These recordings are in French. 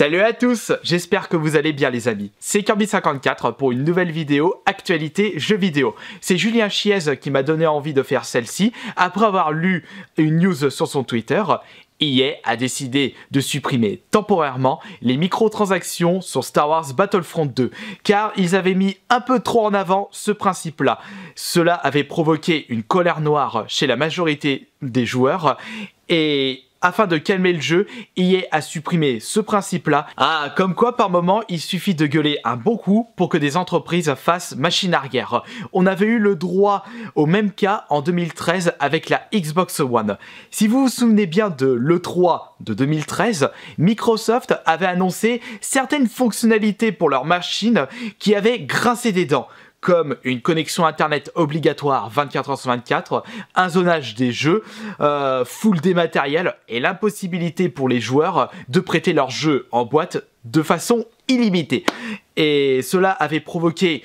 Salut à tous, j'espère que vous allez bien les amis. C'est Kirby54 pour une nouvelle vidéo actualité jeux vidéo. C'est Julien Chiez qui m'a donné envie de faire celle-ci après avoir lu une news sur son Twitter. EA a décidé de supprimer temporairement les microtransactions sur Star Wars Battlefront 2 car ils avaient mis un peu trop en avant ce principe-là. Cela avait provoqué une colère noire chez la majorité des joueurs et afin de calmer le jeu, EA a supprimé ce principe-là. Ah, comme quoi par moment, il suffit de gueuler un bon coup pour que des entreprises fassent machine arrière. On avait eu le droit au même cas en 2013 avec la Xbox One. Si vous vous souvenez bien de l'E3 de 2013, Microsoft avait annoncé certaines fonctionnalités pour leur machine qui avaient grincé des dents, comme une connexion internet obligatoire 24h/24, un zonage des jeux, full dématériel et l'impossibilité pour les joueurs de prêter leurs jeux en boîte de façon illimitée. Et cela avait provoqué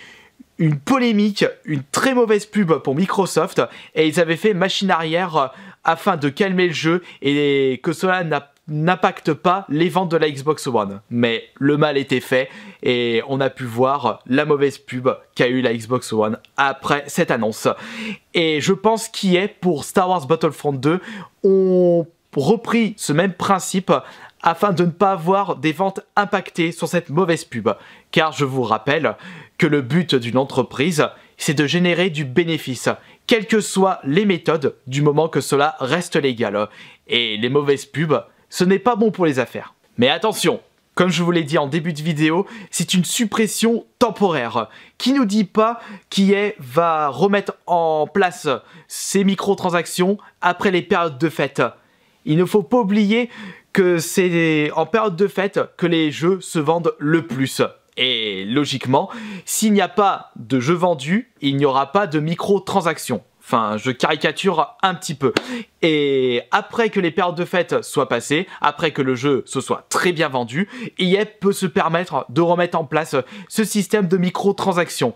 une polémique, une très mauvaise pub pour Microsoft et ils avaient fait machine arrière afin de calmer le jeu et que cela n'impacte pas les ventes de la Xbox One. Mais le mal était fait et on a pu voir la mauvaise pub qu'a eu la Xbox One après cette annonce. Et je pense qu'EA pour Star Wars Battlefront 2 ont repris ce même principe afin de ne pas avoir des ventes impactées sur cette mauvaise pub. Car je vous rappelle que le but d'une entreprise, c'est de générer du bénéfice, quelles que soient les méthodes, du moment que cela reste légal. Et les mauvaises pubs, ce n'est pas bon pour les affaires. Mais attention, comme je vous l'ai dit en début de vidéo, c'est une suppression temporaire qui nous dit pas qu'EA va remettre en place ces microtransactions après les périodes de fête. Il ne faut pas oublier que c'est en période de fête que les jeux se vendent le plus. Et logiquement, s'il n'y a pas de jeux vendus, il n'y aura pas de microtransactions. Enfin, je caricature un petit peu. Et après que les périodes de fête soient passées, après que le jeu se soit très bien vendu, EA peut se permettre de remettre en place ce système de microtransactions.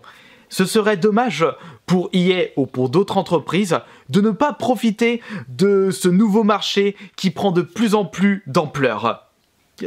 Ce serait dommage pour EA ou pour d'autres entreprises de ne pas profiter de ce nouveau marché qui prend de plus en plus d'ampleur.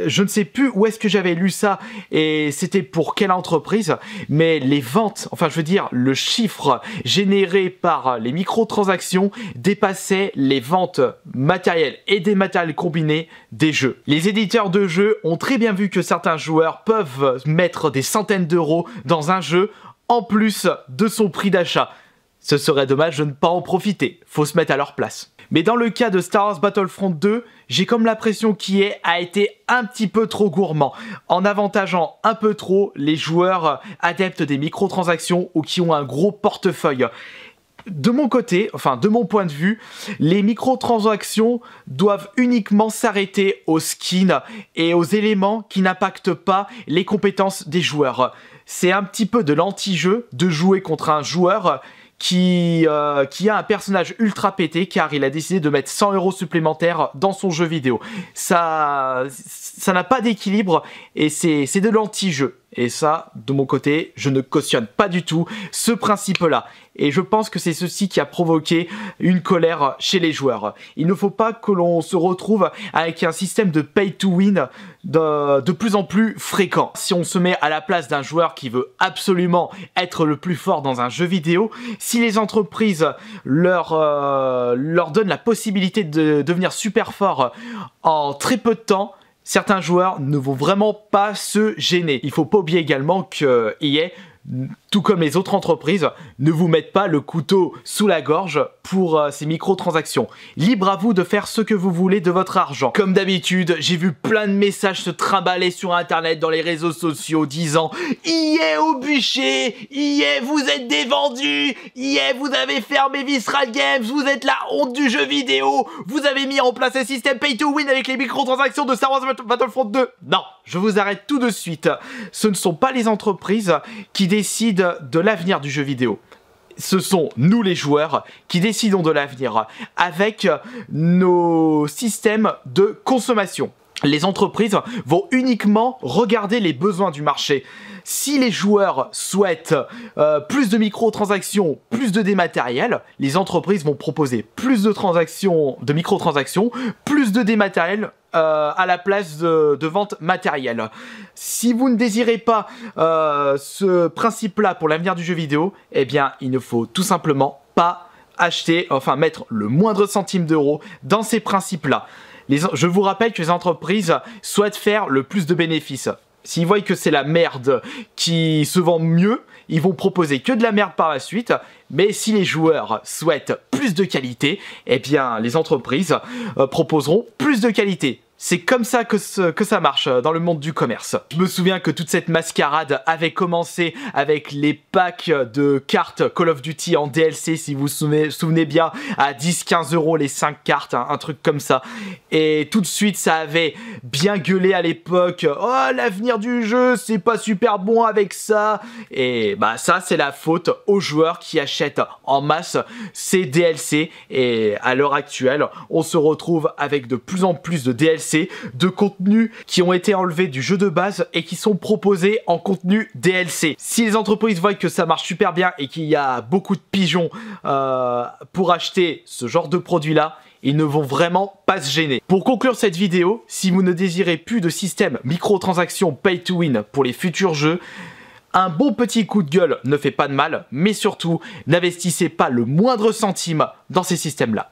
Je ne sais plus où est-ce que j'avais lu ça et c'était pour quelle entreprise, mais les ventes, enfin je veux dire le chiffre généré par les microtransactions dépassait les ventes matérielles et dématérielles combinées des jeux. Les éditeurs de jeux ont très bien vu que certains joueurs peuvent mettre des centaines d'euros dans un jeu en plus de son prix d'achat. Ce serait dommage de ne pas en profiter, faut se mettre à leur place. Mais dans le cas de Star Wars Battlefront 2, j'ai comme l'impression qu'EA a été un petit peu trop gourmand, en avantageant un peu trop les joueurs adeptes des microtransactions ou qui ont un gros portefeuille. De mon côté, enfin de mon point de vue, les microtransactions doivent uniquement s'arrêter aux skins et aux éléments qui n'impactent pas les compétences des joueurs. C'est un petit peu de l'anti-jeu de jouer contre un joueur qui a un personnage ultra pété car il a décidé de mettre 100 € supplémentaires dans son jeu vidéo. Ça n'a pas d'équilibre et c'est de l'anti-jeu. Et ça, de mon côté, je ne cautionne pas du tout ce principe-là. Et je pense que c'est ceci qui a provoqué une colère chez les joueurs. Il ne faut pas que l'on se retrouve avec un système de pay to win de plus en plus fréquent. Si on se met à la place d'un joueur qui veut absolument être le plus fort dans un jeu vidéo, si les entreprises leur donnent la possibilité de devenir super fort en très peu de temps, certains joueurs ne vont vraiment pas se gêner. Il ne faut pas oublier également que EA, tout comme les autres entreprises, ne vous mettent pas le couteau sous la gorge pour ces microtransactions. Libre à vous de faire ce que vous voulez de votre argent. Comme d'habitude, j'ai vu plein de messages se trimballer sur internet, dans les réseaux sociaux, disant « EA au bûcher, EA vous êtes des vendus, EA vous avez fermé Visceral Games, vous êtes la honte du jeu vidéo, vous avez mis en place un système pay to win avec les microtransactions de Star Wars Battlefront 2. » Non, je vous arrête tout de suite. Ce ne sont pas les entreprises qui décident de l'avenir du jeu vidéo. Ce sont nous les joueurs qui décidons de l'avenir avec nos systèmes de consommation. les entreprises vont uniquement regarder les besoins du marché. Si les joueurs souhaitent plus de microtransactions, plus de dématériel, les entreprises vont proposer plus de microtransactions, plus de dématériel à la place de vente matérielle. Si vous ne désirez pas ce principe-là pour l'avenir du jeu vidéo, eh bien, il ne faut tout simplement pas acheter, enfin mettre le moindre centime d'euro dans ces principes-là. Je vous rappelle que les entreprises souhaitent faire le plus de bénéfices. S'ils voient que c'est la merde qui se vend mieux, ils vont proposer que de la merde par la suite. Mais si les joueurs souhaitent plus de qualité, eh bien les entreprises proposeront plus de qualité. C'est comme ça que ça marche dans le monde du commerce. Je me souviens que toute cette mascarade avait commencé avec les packs de cartes Call of Duty en DLC, si vous vous souvenez bien, à 10-15 € les 5 cartes, un truc comme ça. Et tout de suite, ça avait bien gueulé à l'époque. Oh, l'avenir du jeu, c'est pas super bon avec ça. Et bah ça, c'est la faute aux joueurs qui achètent en masse ces DLC. Et à l'heure actuelle, on se retrouve avec de plus en plus de DLC, de contenus qui ont été enlevés du jeu de base et qui sont proposés en contenu DLC. Si les entreprises voient que ça marche super bien et qu'il y a beaucoup de pigeons pour acheter ce genre de produit-là, ils ne vont vraiment pas se gêner. Pour conclure cette vidéo, si vous ne désirez plus de système microtransactions pay to win pour les futurs jeux, un bon petit coup de gueule ne fait pas de mal, mais surtout, n'investissez pas le moindre centime dans ces systèmes-là.